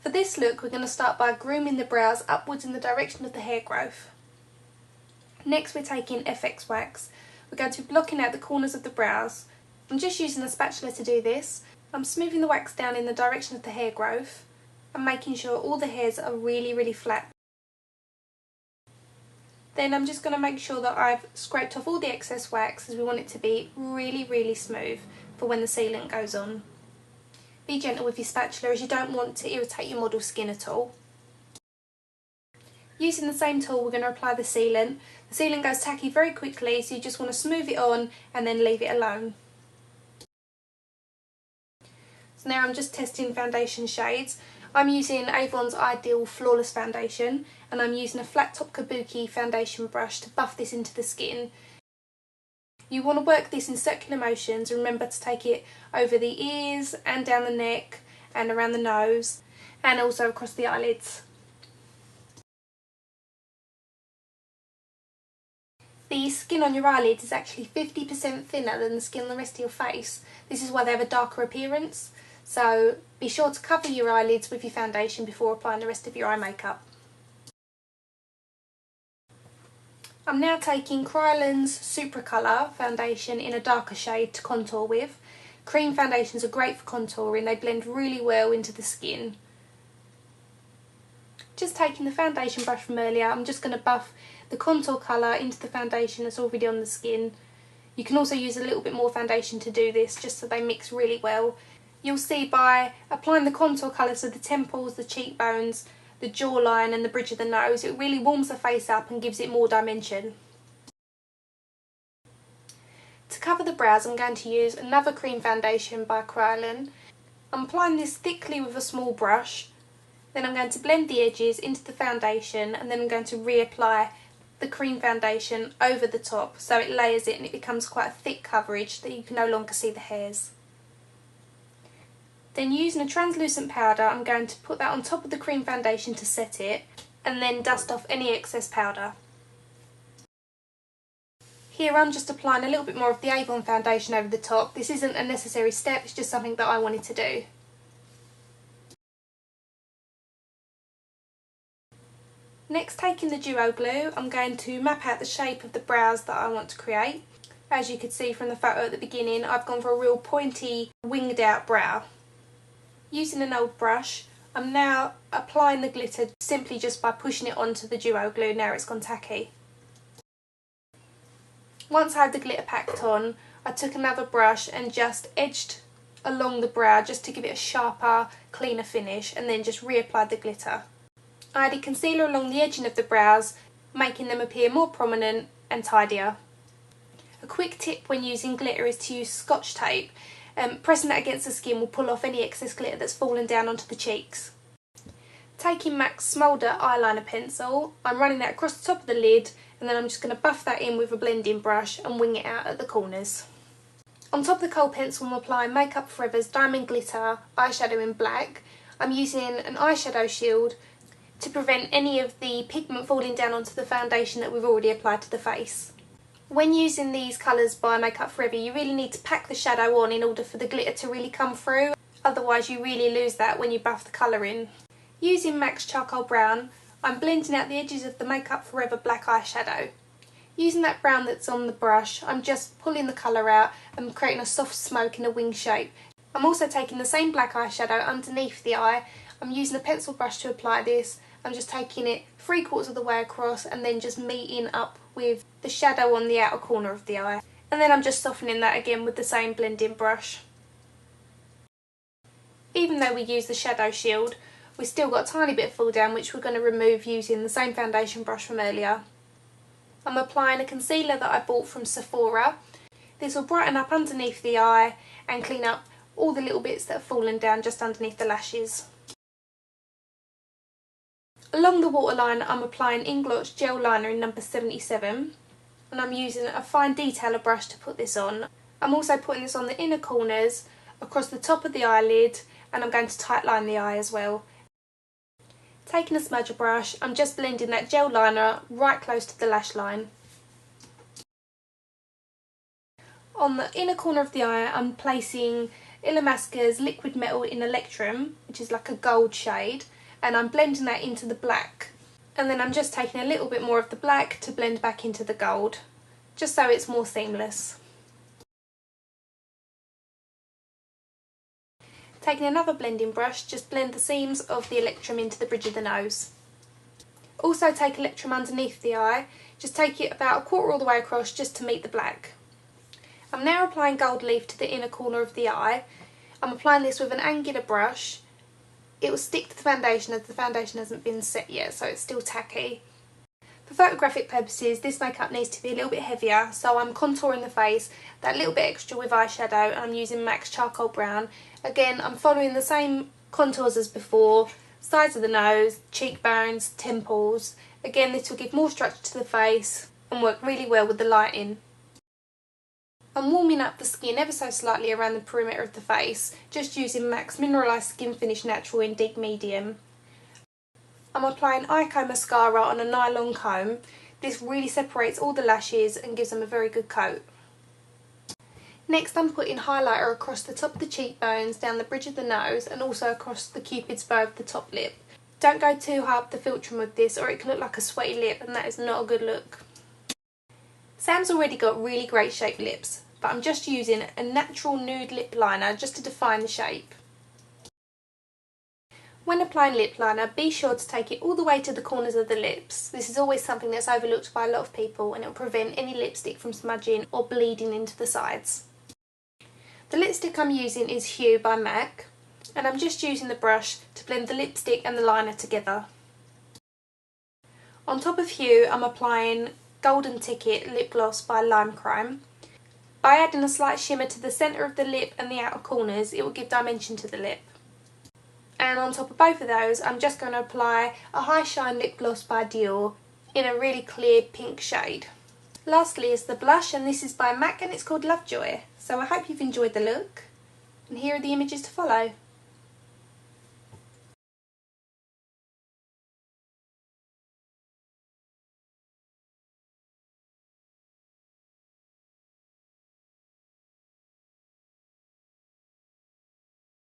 For this look, we're going to start by grooming the brows upwards in the direction of the hair growth. Next, we're taking FX wax. We're going to be blocking out the corners of the brows. I'm just using a spatula to do this. I'm smoothing the wax down in the direction of the hair growth and making sure all the hairs are really flat. Then I'm just going to make sure that I've scraped off all the excess wax, as we want it to be really smooth for when the sealant goes on. Be gentle with your spatula, as you don't want to irritate your model's skin at all. Using the same tool, we're going to apply the sealant. The sealant goes tacky very quickly, so you just want to smooth it on and then leave it alone. So now I'm just testing foundation shades. I'm using Avon's Ideal Flawless Foundation, and I'm using a flat top kabuki foundation brush to buff this into the skin. You want to work this in circular motions. Remember to take it over the ears and down the neck and around the nose and also across the eyelids. The skin on your eyelids is actually 50% thinner than the skin on the rest of your face. This is why they have a darker appearance. So be sure to cover your eyelids with your foundation before applying the rest of your eye makeup. I'm now taking Kryolan's Supracolour foundation in a darker shade to contour with. Cream foundations are great for contouring, they blend really well into the skin. Just taking the foundation brush from earlier, I'm just going to buff the contour colour into the foundation that's already on the skin. You can also use a little bit more foundation to do this, just so they mix really well. You'll see by applying the contour colours to the temples, the cheekbones, the jawline and the bridge of the nose, it really warms the face up and gives it more dimension. To cover the brows, I'm going to use another cream foundation by Kryolan. I'm applying this thickly with a small brush. Then I'm going to blend the edges into the foundation, and then I'm going to reapply the cream foundation over the top so it layers it and it becomes quite a thick coverage that you can no longer see the hairs. Then using a translucent powder, I'm going to put that on top of the cream foundation to set it, and then dust off any excess powder. Here I'm just applying a little bit more of the Avon foundation over the top. This isn't a necessary step, it's just something that I wanted to do. Next, taking the duo glue, I'm going to map out the shape of the brows that I want to create. As you could see from the photo at the beginning, I've gone for a real pointy, winged out brow. Using an old brush, I'm now applying the glitter simply just by pushing it onto the duo glue now it's gone tacky. Once I had the glitter packed on, I took another brush and just edged along the brow just to give it a sharper, cleaner finish, and then just reapplied the glitter. I added concealer along the edging of the brows, making them appear more prominent and tidier. A quick tip when using glitter is to use scotch tape. Pressing that against the skin will pull off any excess glitter that's fallen down onto the cheeks. Taking MAC's Smolder eyeliner pencil, I'm running that across the top of the lid, and then I'm just going to buff that in with a blending brush and wing it out at the corners. On top of the Kohl pencil, I'm applying Make Up For Ever's Diamond Glitter eyeshadow in black. I'm using an eyeshadow shield to prevent any of the pigment falling down onto the foundation that we've already applied to the face. When using these colours by Make Up For Ever, you really need to pack the shadow on in order for the glitter to really come through, otherwise you really lose that when you buff the colour in. Using MAC's Charcoal Brown, I'm blending out the edges of the Make Up For Ever black eyeshadow. Using that brown that's on the brush, I'm just pulling the colour out and creating a soft smoke in a wing shape. I'm also taking the same black eyeshadow underneath the eye. I'm using a pencil brush to apply this. I'm just taking it 3/4 of the way across and then just meeting up with the shadow on the outer corner of the eye. And then I'm just softening that again with the same blending brush. Even though we use the shadow shield, we've still got a tiny bit of fall down which we're going to remove using the same foundation brush from earlier. I'm applying a concealer that I bought from Sephora. This will brighten up underneath the eye and clean up all the little bits that have fallen down just underneath the lashes. Along the waterline, I'm applying Inglot's gel liner in number 77, and I'm using a fine detailer brush to put this on. I'm also putting this on the inner corners, across the top of the eyelid, and I'm going to tightline the eye as well. Taking a smudger brush, I'm just blending that gel liner right close to the lash line. On the inner corner of the eye, I'm placing Illamasqua's Liquid Metal in Electrum, which is like a gold shade, and I'm blending that into the black. And then I'm just taking a little bit more of the black to blend back into the gold, just so it's more seamless. Taking another blending brush, just blend the seams of the Electrum into the bridge of the nose. Also take Electrum underneath the eye, just take it about a quarter all the way across just to meet the black. I'm now applying Gold Leaf to the inner corner of the eye. I'm applying this with an angular brush. It will stick to the foundation as the foundation hasn't been set yet, so it's still tacky. For photographic purposes, this makeup needs to be a little bit heavier, so I'm contouring the face that little bit extra with eyeshadow, and I'm using MAC's Charcoal Brown. Again, I'm following the same contours as before, sides of the nose, cheekbones, temples. Again, this will give more structure to the face and work really well with the lighting. I'm warming up the skin ever so slightly around the perimeter of the face, just using MAC's Mineralised Skin Finish Natural in Deep Medium. I'm applying Eyeko mascara on a nylon comb. This really separates all the lashes and gives them a very good coat. Next I'm putting highlighter across the top of the cheekbones, down the bridge of the nose, and also across the cupid's bow of the top lip. Don't go too high up the Filtrum with this, or it can look like a sweaty lip, and that is not a good look. Sam's already got really great shaped lips, but I'm just using a natural nude lip liner just to define the shape. When applying lip liner, be sure to take it all the way to the corners of the lips. This is always something that's overlooked by a lot of people, and it will prevent any lipstick from smudging or bleeding into the sides. The lipstick I'm using is Hue by MAC, and I'm just using the brush to blend the lipstick and the liner together. On top of Hue, I'm applying Golden Ticket Lip Gloss by Lime Crime. By adding a slight shimmer to the centre of the lip and the outer corners, it will give dimension to the lip. And on top of both of those, I'm just going to apply a High Shine Lip Gloss by Dior in a really clear pink shade. Lastly is the blush, and this is by MAC and it's called Lovejoy. So I hope you've enjoyed the look, and here are the images to follow.